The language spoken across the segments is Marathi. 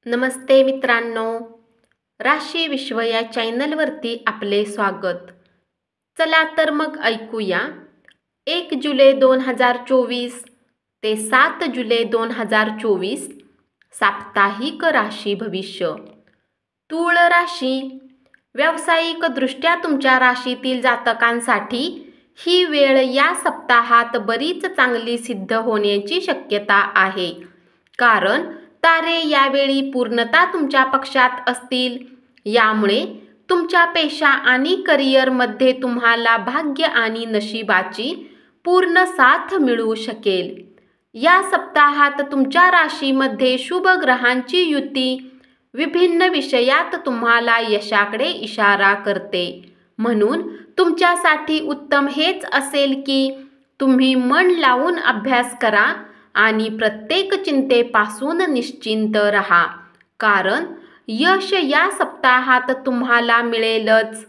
नमस्ते मित्रांनो, राशी विश्व या चॅनलवरती आपले स्वागत. चला तर मग ऐकूया 1 जुलै 2024 ते 7 जुलै 2024 साप्ताहिक राशी भविष्य. तूळ राशी. व्यावसायिकदृष्ट्या तुमच्या राशीतील जातकांसाठी ही वेळ या सप्ताहात बरीच चांगली सिद्ध होण्याची शक्यता आहे, कारण तारे यावेळी पूर्णतः तुमच्या पक्षात असतील. यामुळे तुमच्या पेशा आणि करिअरमध्ये तुम्हाला भाग्य आणि नशिबाची पूर्ण साथ मिळू शकेल. या सप्ताहात तुमच्या राशीमध्ये शुभ ग्रहांची युती विभिन्न विषयात तुम्हाला यशाकडे इशारा करते. म्हणून तुमच्यासाठी उत्तम हेच असेल की तुम्ही मन लावून अभ्यास करा आणि प्रत्येक चिंतेपासून निश्चिंत राहा, कारण यश या सप्ताहात तुम्हाला मिळेलच.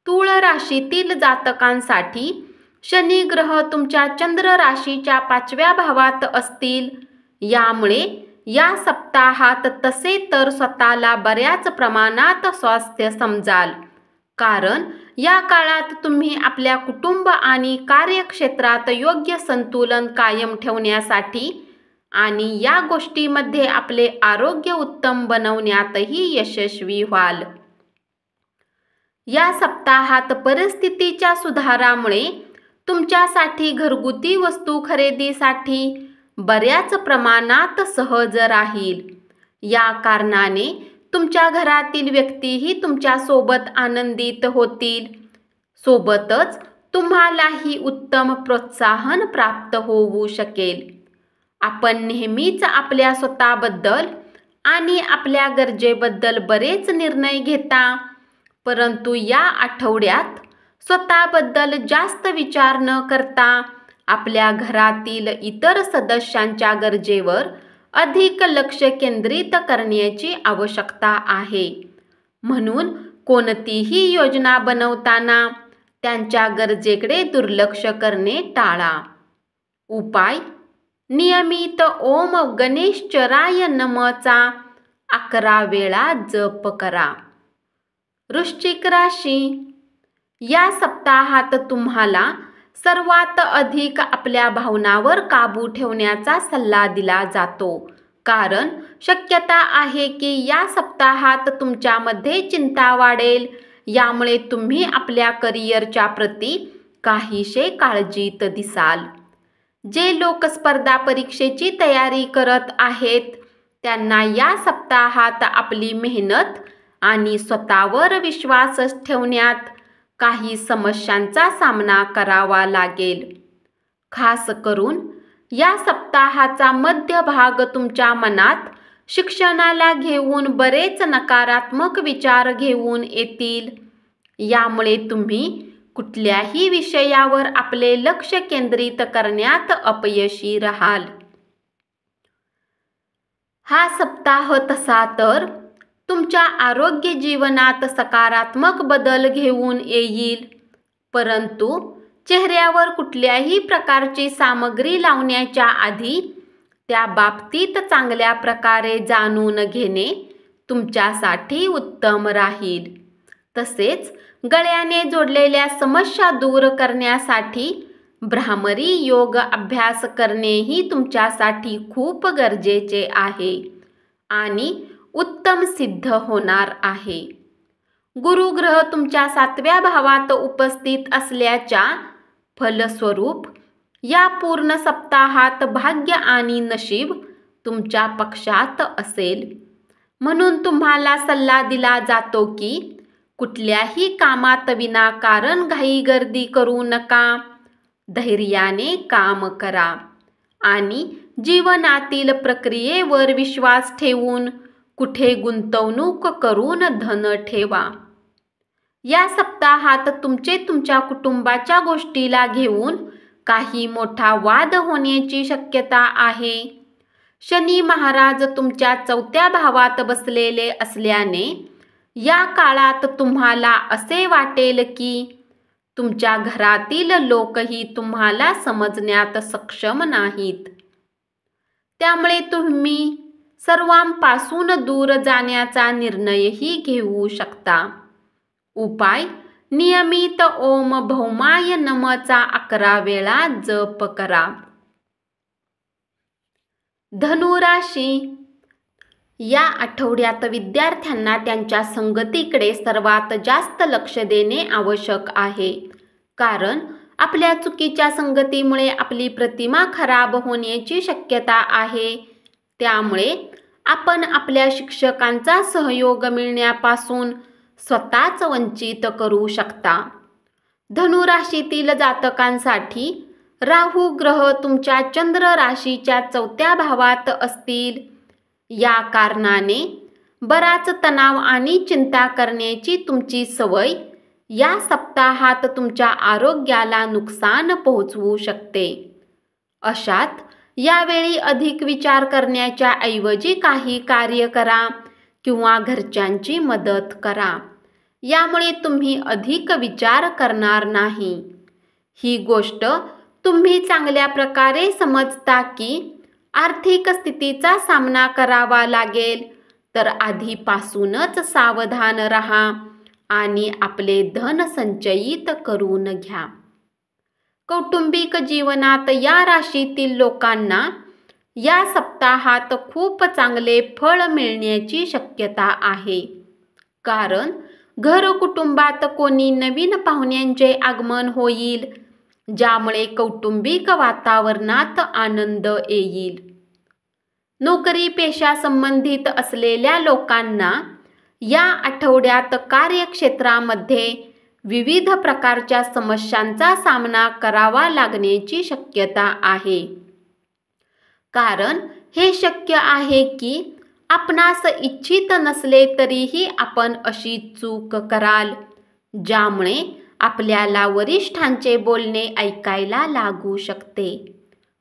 तूळ राशीतील जातकांसाठी शनी ग्रह तुमच्या चंद्र राशीच्या 5व्या भावात असतील. यामुळे या सप्ताहात तसे तर स्वतःला बऱ्याच प्रमाणात स्वास्थ्य समजाल, कारण या काळात तुम्ही आपल्या कुटुंब आणि कार्यक्षेत्रात योग्य संतुलन कायम ठेवण्यासाठी आणि या गोष्टीमध्ये आपले आरोग्य उत्तम बनवण्यातही यशस्वी व्हाल. या सप्ताहात परिस्थितीच्या सुधारामुळे तुमच्यासाठी घरगुती वस्तू खरेदीसाठी बऱ्याच प्रमाणात सहज राहील. या कारणाने तुमच्या घरातील व्यक्तीही तुमच्यासोबत आनंदित होतील. सोबतच तुम्हालाही उत्तम प्रोत्साहन प्राप्त होऊ शकेल. आपण नेहमीच आपल्या स्वतःबद्दल आणि आपल्या गरजेबद्दल बरेच निर्णय घेता, परंतु या आठवड्यात स्वतःबद्दल जास्त विचार न करता आपल्या घरातील इतर सदस्यांच्या गरजेवर अधिक लक्ष केंद्रित करण्याची आवश्यकता आहे. म्हणून कोणतीही योजना बनवताना त्यांच्या गरजेकडे दुर्लक्ष करणे टाळा. उपाय: नियमित ओम गणेशचराय नम:चा 11 वेळा जप करा. वृश्चिक राशी. या सप्ताहात तुम्हाला सर्वात अधिक आपल्या भावनांवर काबू ठेवण्याचा सल्ला दिला जातो, कारण शक्यता आहे की या सप्ताहात तुमच्यामध्ये चिंता वाढेल. यामुळे तुम्ही आपल्या करिअरच्या प्रती काहीसे काळजीत दिसाल. जे लोक स्पर्धा परीक्षेची तयारी करत आहेत त्यांना या सप्ताहात आपली मेहनत आणि स्वतःवर विश्वास ठेवण्यात काही समस्यांचा सामना करावा लागेल. खास करून या सप्ताहाचा मध्यभाग तुमच्या मनात शिक्षणाला घेऊन बरेच नकारात्मक विचार घेऊन येतील. यामुळे तुम्ही कुठल्याही विषयावर आपले लक्ष केंद्रित करण्यात अपयशी राहाल. हा सप्ताह तसा तर तुमच्या आरोग्य जीवनात सकारात्मक बदल घेऊन येईल, परंतु चेहऱ्यावर कुठल्याही प्रकारची सामग्री लावण्याच्या आधी त्या बाबतीत चांगल्या प्रकारे जाणून घेणे तुमच्यासाठी उत्तम राहील. तसेच गळ्याने जोडलेल्या समस्या दूर करण्यासाठी भ्रामरी योग अभ्यास करणेही तुमच्यासाठी खूप गरजेचे आहे आणि उत्तम सिद्ध होणार आहे. गुरुग्रह तुमच्या 7व्या भावात उपस्थित असल्याच्या फलस्वरूप या पूर्ण सप्ताहात भाग्य आणि नशीब तुमच्या पक्षात असेल. म्हणून तुम्हाला सल्ला दिला जातो की कुठल्याही कामात विनाकारण घाईगर्दी करू नका. धैर्याने काम करा आणि जीवनातील प्रक्रियेवर विश्वास ठेवून कुठे गुंतवणूक करून धन ठेवा. या सप्ताहात तुमच्या कुटुंबाच्या गोष्टीला घेऊन काही मोठा वाद होण्याची शक्यता आहे. शनी महाराज तुमच्या 4थ्या भावात बसलेले असल्याने या काळात तुम्हाला असे वाटेल की तुमच्या घरातील लोकही तुम्हाला समजण्यात सक्षम नाहीत. त्यामुळे तुम्ही सर्वांपासून दूर जाण्याचा निर्णयही घेऊ शकता. उपाय: नियमित ओम भौमाय नमःचा 11 वेळा जप करा. धनुराशी. या आठवड्यात विद्यार्थ्यांना त्यांच्या संगतीकडे सर्वात जास्त लक्ष देणे आवश्यक आहे. कारण आपल्या चुकीच्या संगतीमुळे आपली प्रतिमा खराब होण्याची शक्यता आहे. त्यामुळे आपण आपल्या शिक्षकांचा सहयोग मिळण्यापासून स्वतःच वंचित करू शकता. धनुराशीतील जातकांसाठी राहू ग्रह तुमच्या चंद्र राशीच्या 4थ्या भावात असतील. या कारणाने बराच तणाव आणि चिंता करण्याची तुमची सवय या सप्ताहात तुमच्या आरोग्याला नुकसान पोहोचवू शकते. अशात यावेळी अधिक विचार करण्याच्या ऐवजी काही कार्य करा किंवा घरच्यांची मदत करा. यामुळे तुम्ही अधिक विचार करणार नाही. ही गोष्ट तुम्ही चांगल्या प्रकारे समजता की आर्थिक स्थितीचा सामना करावा लागेल, तर आधीपासूनच सावधान राहा आणि आपले धन संचयित करून घ्या. कौटुंबिक जीवनात या राशीतील लोकांना या सप्ताहात खूप चांगले फळ मिळण्याची शक्यता आहे. कारण घर कुटुंबात कोणी नवीन पाहुण्यांचे आगमन होईल, ज्यामुळे कौटुंबिक वातावरणात आनंद येईल. नोकरी पेशा संबंधित असलेल्या लोकांना या आठवड्यात कार्यक्षेत्रामध्ये विविध प्रकारच्या समस्यांचा सामना करावा लागण्याची शक्यता आहे. कारण हे शक्य आहे की आपणास इच्छित नसले तरीही आपण अशी चूक कराल, ज्यामुळे आपल्याला वरिष्ठांचे बोलणे ऐकायला लागू शकते.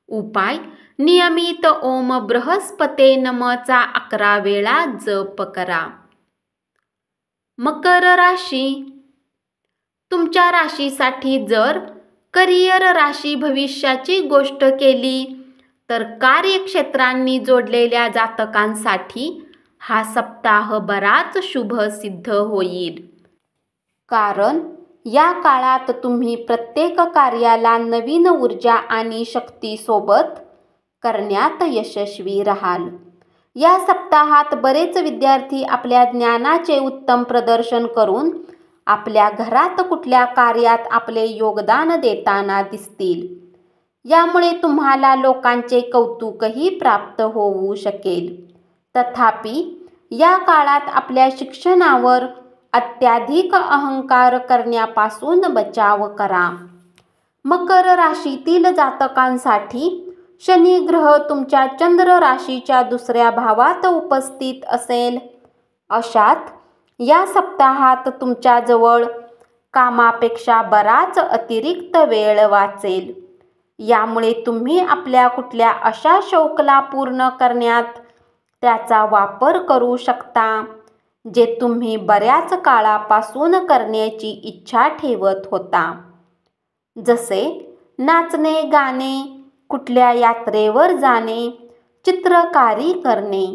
उपाय: नियमित ओम बृहस्पते नमःचा 11 वेळा जप करा. मकर राशी. तुमच्या राशीसाठी जर करिअर राशी भविष्याची गोष्ट केली तर कार्यक्षेत्रांनी जोडलेल्या जातकांसाठी हा सप्ताह बराच शुभ सिद्ध होईल. कारण या काळात तुम्ही प्रत्येक कार्याला नवीन ऊर्जा आणि शक्तीसोबत करण्यात यशस्वी राहाल. या सप्ताहात बरेच विद्यार्थी आपल्या ज्ञानाचे उत्तम प्रदर्शन करून आपल्या घरात कुठल्या कार्यात आपले योगदान देताना दिसतील. यामुळे तुम्हाला लोकांचे कौतुकही प्राप्त होऊ शकेल. तथापि या काळात आपल्या शिक्षणावर अत्याधिक अहंकार करण्यापासून बचाव करा. मकर राशीतील जातकांसाठी शनी ग्रह तुमच्या चंद्र राशीच्या 2ऱ्या भावात उपस्थित असेल. अशात या सप्ताहात तुमच्याजवळ कामापेक्षा बराच अतिरिक्त वेळ वाचेल. यामुळे तुम्ही आपल्या कुठल्या अशा शौकला पूर्ण करण्यात त्याचा वापर करू शकता जे तुम्ही बऱ्याच काळापासून करण्याची इच्छा ठेवत होता. जसे नाचणे, गाणे, कुठल्या यात्रेवर जाणे, चित्रकारी करणे.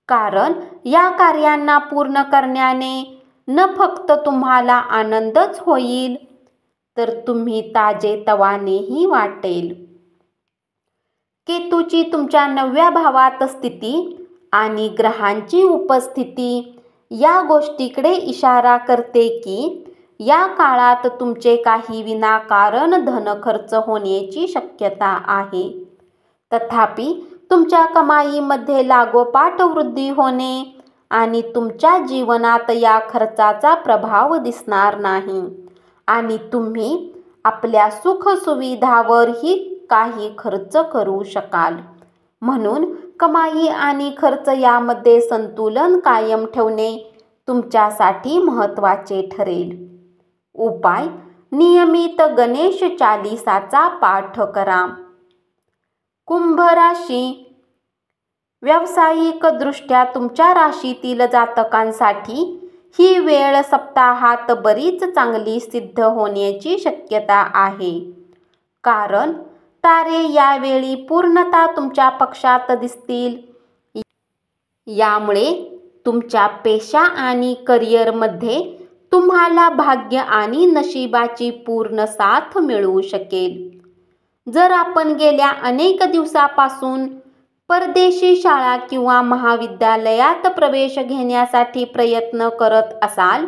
कारण या कार्यांना पूर्ण करण्याने न फक्त तुम्हाला आनंदच होईल, तर तुम्ही ताजेतवानेही वाटेल. केतूची तुमच्या 9व्या भावात स्थिती आणि ग्रहांची उपस्थिती या गोष्टीकडे इशारा करते की या काळात तुमचे काही विनाकारण धन खर्च होण्याची शक्यता आहे. तथापि तुमच्या कमाईमध्ये लागोपाठ वृद्धी होणे आणि तुमच्या जीवनात या खर्चाचा प्रभाव दिसणार नाही आणि तुम्ही आपल्या सुखसुविधावरही काही खर्च करू शकाल. म्हणून कमाई आणि खर्च यामध्ये संतुलन कायम ठेवणे तुमच्यासाठी महत्त्वाचे ठरेल. उपाय: नियमित गणेश चालीसाचा पाठ करा. कुंभ राशी. व्यावसायिक दृष्ट्या तुमच्या राशीतील जातकांसाठी ही वेळ सप्ताहात बरीच चांगली सिद्ध होण्याची शक्यता आहे. कारण तारे यावेळी पूर्णतः तुमच्या पक्षात दिसतील. यामुळे तुमच्या पेशा आणि करिअरमध्ये तुम्हाला भाग्य आणि नशिबाची पूर्ण साथ मिळू शकेल. जर आपण गेल्या अनेक दिवसापासून परदेशी शाळा किंवा महाविद्यालयात प्रवेश घेण्यासाठी प्रयत्न करत असाल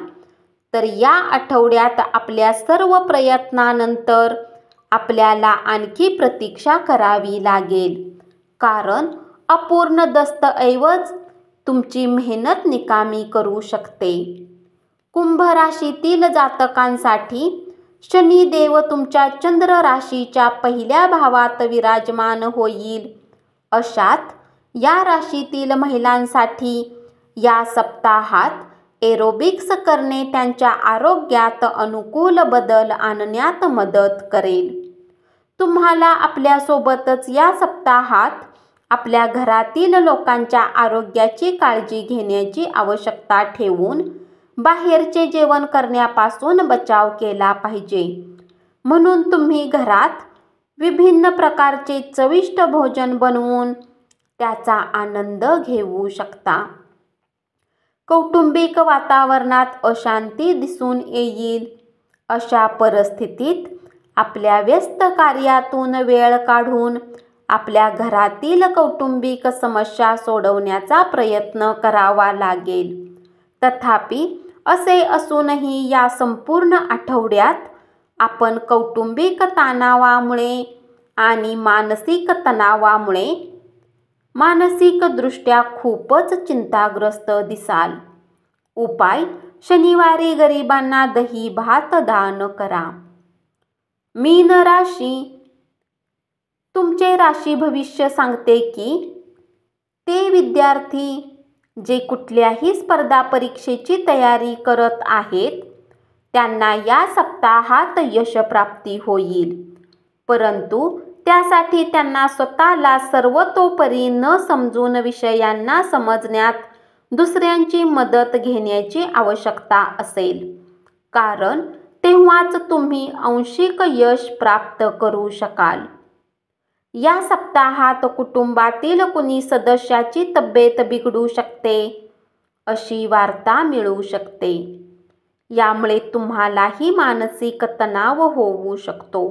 तर या आठवड्यात आपल्या सर्व प्रयत्नानंतर आपल्याला आणखी प्रतीक्षा करावी लागेल, कारण अपूर्ण दस्तऐवज तुमची मेहनत निकामी करू शकते. कुंभ राशीतील जातकांसाठी शनिदेव तुमच्या चंद्र राशीच्या पहिल्या भावात विराजमान होईल. अशात या राशीतील महिलांसाठी या सप्ताहात एरोबिक्स करणे त्यांच्या आरोग्यात अनुकूल बदल आणण्यात मदत करेल. तुम्हाला आपल्यासोबतच या सप्ताहात आपल्या घरातील लोकांच्या आरोग्याची काळजी घेण्याची आवश्यकता ठेवून बाहेरचे जेवण करण्यापासून बचाव केला पाहिजे. म्हणून तुम्ही घरात विभिन्न प्रकारचे चविष्ट भोजन बनवून त्याचा आनंद घेऊ शकता. कौटुंबिक वातावरणात अशांती दिसून येईल. अशा परिस्थितीत आपल्या व्यस्त कार्यातून वेळ काढून आपल्या घरातील कौटुंबिक समस्या सोडवण्याचा प्रयत्न करावा लागेल. तथापि असे असूनही या संपूर्ण आठवड्यात आपण कौटुंबिक तणावामुळे आणि मानसिक तणावामुळे मानसिकदृष्ट्या खूपच चिंताग्रस्त दिसाल. उपाय: शनिवारी गरिबांना दही भात दान करा. मीन राशी. तुमचे राशी भविष्य सांगते की ते विद्यार्थी जे कुठल्याही स्पर्धा परीक्षेची तयारी करत आहेत त्यांना या सप्ताहात यशप्राप्ती होईल, परंतु त्यासाठी त्यांना स्वतःला सर्वतोपरी न समजून विषयांना समजण्यात दुसऱ्यांची मदत घेण्याची आवश्यकता असेल, कारण तेव्हाच तुम्ही आंशिक यश प्राप्त करू शकाल. या सप्ताहात कुटुंबातील कुणी सदस्याची तब्येत बिघडू शकते अशी वार्ता मिळू शकते. यामुळे तुम्हालाही मानसिक तणाव होऊ शकतो.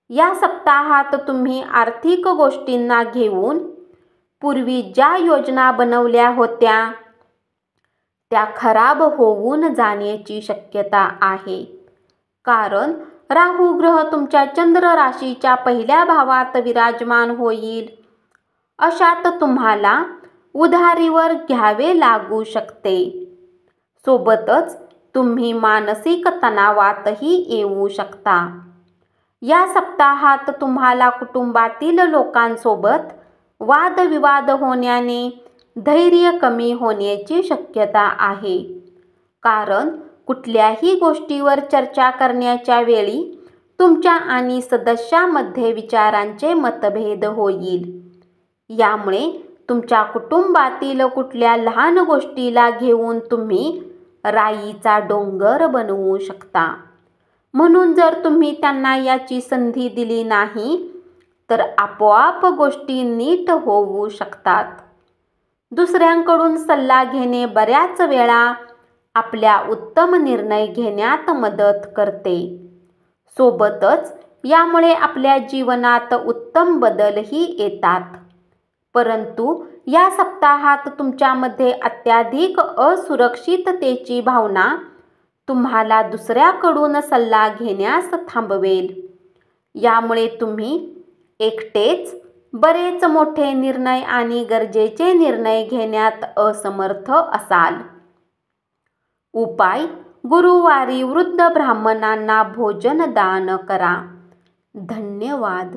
या सप्ताहात तुम्ही आर्थिक गोष्टींना घेऊन पूर्वी ज्या योजना बनवल्या होत्या त्या खराब होऊन जाण्याची शक्यता आहे, कारण राहू ग्रह तुमच्या चंद्र राशीच्या पहिल्या भावात विराजमान होईल. अशात तुम्हाला उधारीवर घ्यावे लागू शकते. सोबतच तुम्ही मानसिक तणावातही येऊ शकता. या सप्ताहात तुम्हाला कुटुंबातील लोकांसोबत वादविवाद होण्याने धैर्य कमी होण्याची शक्यता आहे, कारण कुठल्याही गोष्टीवर चर्चा करण्याच्या वेळी तुमच्या आणि सदस्यामध्ये विचारांचे मतभेद होईल. यामुळे तुमच्या कुटुंबातील कुठल्या लहान गोष्टीला घेऊन तुम्ही राईचा डोंगर बनवू शकता. म्हणून जर तुम्ही त्यांना याची संधी दिली नाही तर आपोआप गोष्टी नीट होऊ शकतात. दुसऱ्यांकडून सल्ला घेणे बऱ्याच वेळा आपल्या उत्तम निर्णय घेण्यात मदत करते. सोबतच यामुळे आपल्या जीवनात उत्तम बदलही येतात. परंतु या सप्ताहात तुमच्यामध्ये अत्याधिक असुरक्षिततेची भावना तुम्हाला दुसऱ्याकडून सल्ला घेण्यास थांबवेल. यामुळे तुम्ही एकटेच बरेच मोठे निर्णय आणि गरजेचे निर्णय घेण्यात असमर्थ असाल. उपाय: गुरुवारी वृद्ध ब्राह्मणांना भोजन दान करा. धन्यवाद.